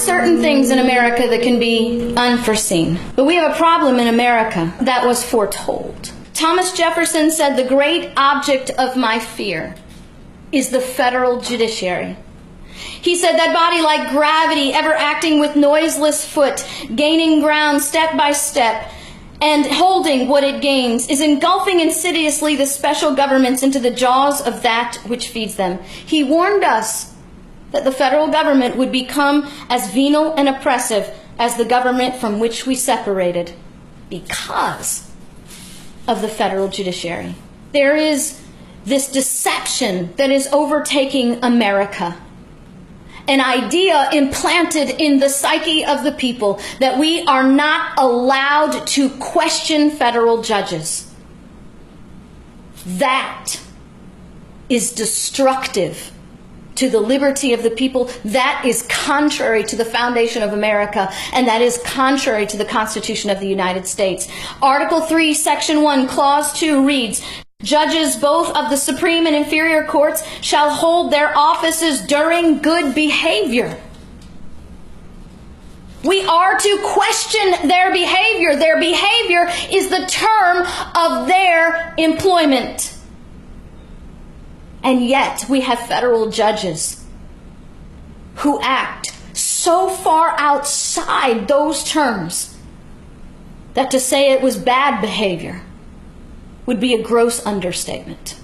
certain things in America that can be unforeseen, but we have a problem in America that was foretold. Thomas Jefferson said, "The great object of my fear is the federal judiciary." He said, "That body like gravity, ever acting with noiseless foot, gaining ground step by step, and holding what it gains, is engulfing insidiously the special governments into the jaws of that which feeds them." He warned us that the federal government would become as venal and oppressive as the government from which we separated because of the federal judiciary. There is this deception that is overtaking America. An idea implanted in the psyche of the people that we are not allowed to question federal judges. That is destructive to the liberty of the people. That is contrary to the foundation of America, and that is contrary to the Constitution of the United States. Article 3, Section 1, Clause 2 reads, "Judges both of the supreme and inferior courts shall hold their offices during good behavior." We are to question their behavior. Their behavior is the term of their employment. And yet we have federal judges who act so far outside those terms that to say it was bad behavior would be a gross understatement.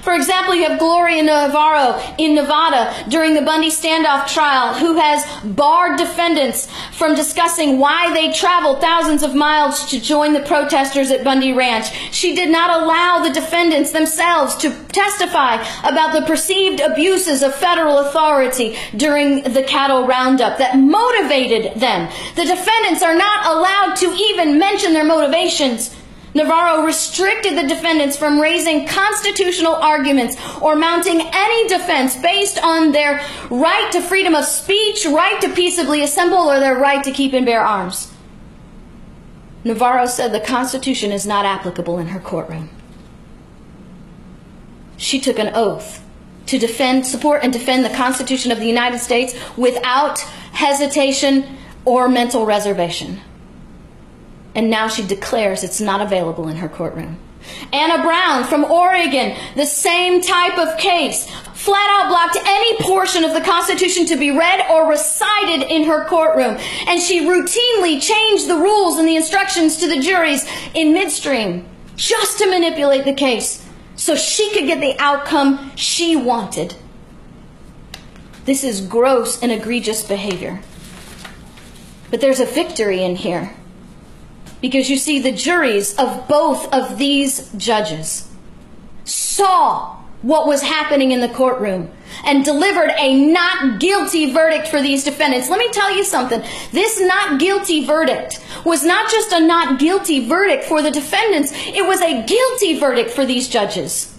For example, you have Gloria Navarro in Nevada during the Bundy standoff trial, who has barred defendants from discussing why they traveled thousands of miles to join the protesters at Bundy Ranch. She did not allow the defendants themselves to testify about the perceived abuses of federal authority during the cattle roundup that motivated them. The defendants are not allowed to even mention their motivations. Navarro restricted the defendants from raising constitutional arguments or mounting any defense based on their right to freedom of speech, right to peaceably assemble, or their right to keep and bear arms. Navarro said the Constitution is not applicable in her courtroom. She took an oath to defend, support, and defend the Constitution of the United States without hesitation or mental reservation. And now she declares it's not available in her courtroom. Anna Brown from Oregon, the same type of case, flat out blocked any portion of the Constitution to be read or recited in her courtroom. And she routinely changed the rules and the instructions to the juries in midstream just to manipulate the case so she could get the outcome she wanted. This is gross and egregious behavior. But there's a victory in here. Because you see, the juries of both of these judges saw what was happening in the courtroom and delivered a not guilty verdict for these defendants. Let me tell you something. This not guilty verdict was not just a not guilty verdict for the defendants. It was a guilty verdict for these judges.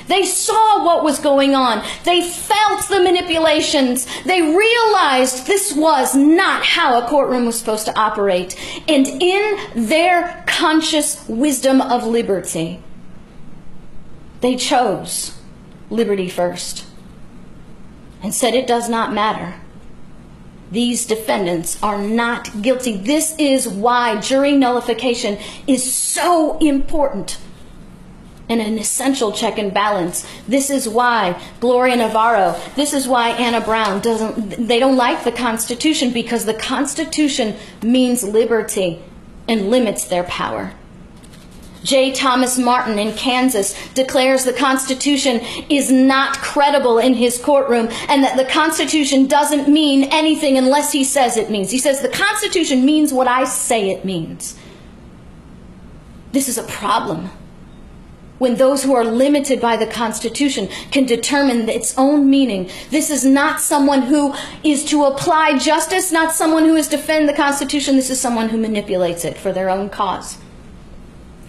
They saw what was going on. They felt the manipulations. They realized this was not how a courtroom was supposed to operate. And in their conscious wisdom of liberty, they chose liberty first and said it does not matter. These defendants are not guilty. This is why jury nullification is so important and an essential check and balance. This is why Gloria Navarro, this is why Anna Brown they don't like the Constitution, because the Constitution means liberty and limits their power. J. Thomas Martin in Kansas declares the Constitution is not credible in his courtroom, and that the Constitution doesn't mean anything unless he says it means. He says the Constitution means what I say it means. This is a problem. When those who are limited by the Constitution can determine its own meaning. This is not someone who is to apply justice, not someone who is to defend the Constitution. This is someone who manipulates it for their own cause.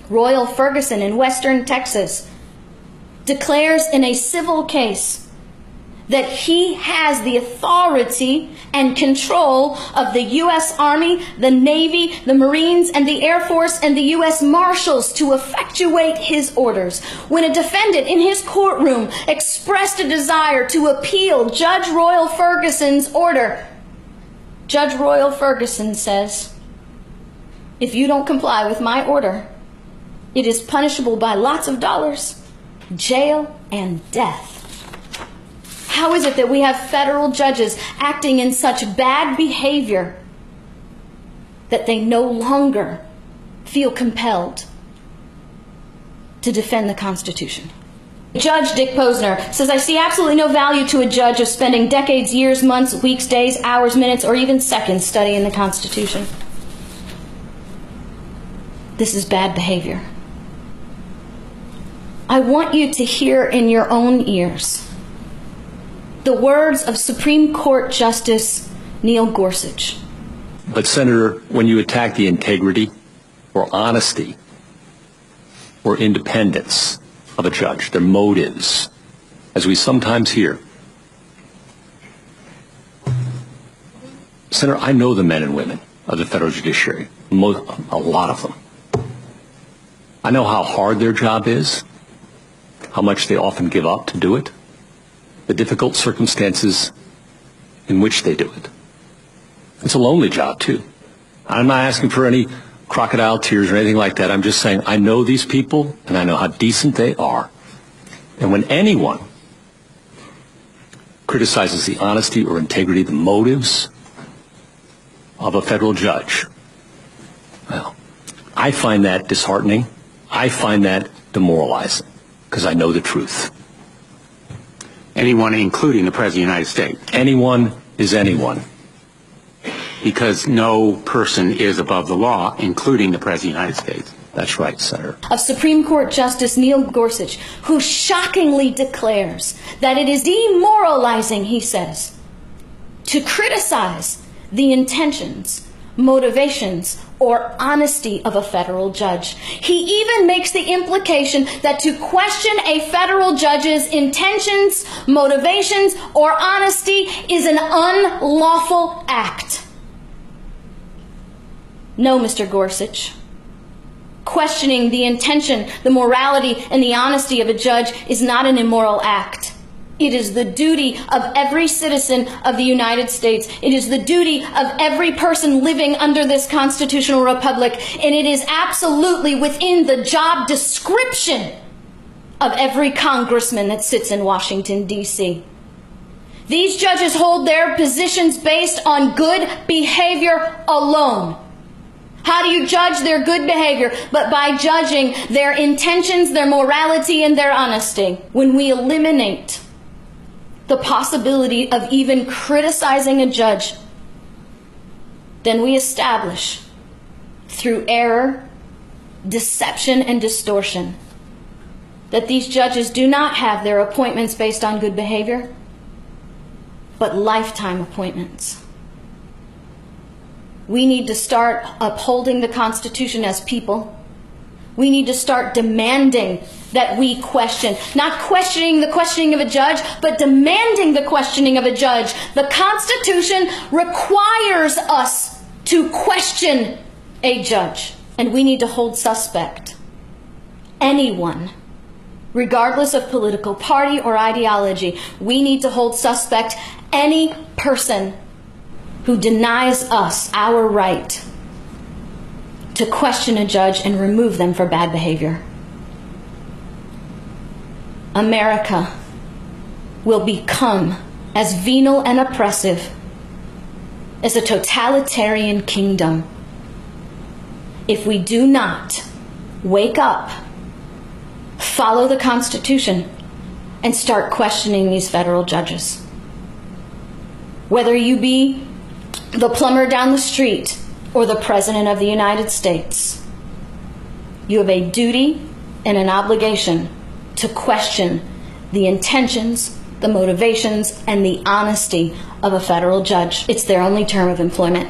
Royal Ferguson in Western Texas declares in a civil case that he has the authority and control of the U.S. Army, the Navy, the Marines, and the Air Force, and the U.S. Marshals to effectuate his orders. When a defendant in his courtroom expressed a desire to appeal Judge Royal Ferguson's order, Judge Royal Ferguson says, if you don't comply with my order, it is punishable by lots of dollars, jail, and death. How is it that we have federal judges acting in such bad behavior that they no longer feel compelled to defend the Constitution? Judge Dick Posner says, I see absolutely no value to a judge of spending decades, years, months, weeks, days, hours, minutes, or even seconds studying the Constitution. This is bad behavior. I want you to hear in your own ears the words of Supreme Court Justice Neil Gorsuch. But, Senator, when you attack the integrity or honesty or independence of a judge, their motives, as we sometimes hear, Senator, I know the men and women of the federal judiciary, a lot of them. I know how hard their job is, how much they often give up to do it, the difficult circumstances in which they do it. It's a lonely job, too. I'm not asking for any crocodile tears or anything like that. I'm just saying I know these people, and I know how decent they are. And when anyone criticizes the honesty or integrity, the motives of a federal judge, well, I find that disheartening. I find that demoralizing, because I know the truth. Anyone, including the President of the United States? Anyone is anyone. Because no person is above the law, including the President of the United States. That's right, Senator. Of Supreme Court Justice Neil Gorsuch, who shockingly declares that it is demoralizing, he says, to criticize the intentions, motivations, or honesty of a federal judge. He even makes the implication that to question a federal judge's intentions, motivations, or honesty is an unlawful act. No, Mr. Gorsuch. Questioning the intention, the morality, and the honesty of a judge is not an immoral act. It is the duty of every citizen of the United States. It is the duty of every person living under this constitutional republic, and it is absolutely within the job description of every congressman that sits in Washington, D.C. These judges hold their positions based on good behavior alone. How do you judge their good behavior? But by judging their intentions, their morality, and their honesty. When we eliminate the possibility of even criticizing a judge, then we establish, through error, deception, and distortion, that these judges do not have their appointments based on good behavior, but lifetime appointments. We need to start upholding the Constitution as people. We need to start demanding that we question, not questioning the questioning of a judge, but demanding the questioning of a judge. The Constitution requires us to question a judge, and we need to hold suspect anyone, regardless of political party or ideology. We need to hold suspect any person who denies us our right to question a judge and remove them for bad behavior. America will become as venal and oppressive as a totalitarian kingdom if we do not wake up, follow the Constitution, and start questioning these federal judges. Whether you be the plumber down the street or the President of the United States, you have a duty and an obligation to question the intentions, the motivations, and the honesty of a federal judge. It's their only term of employment.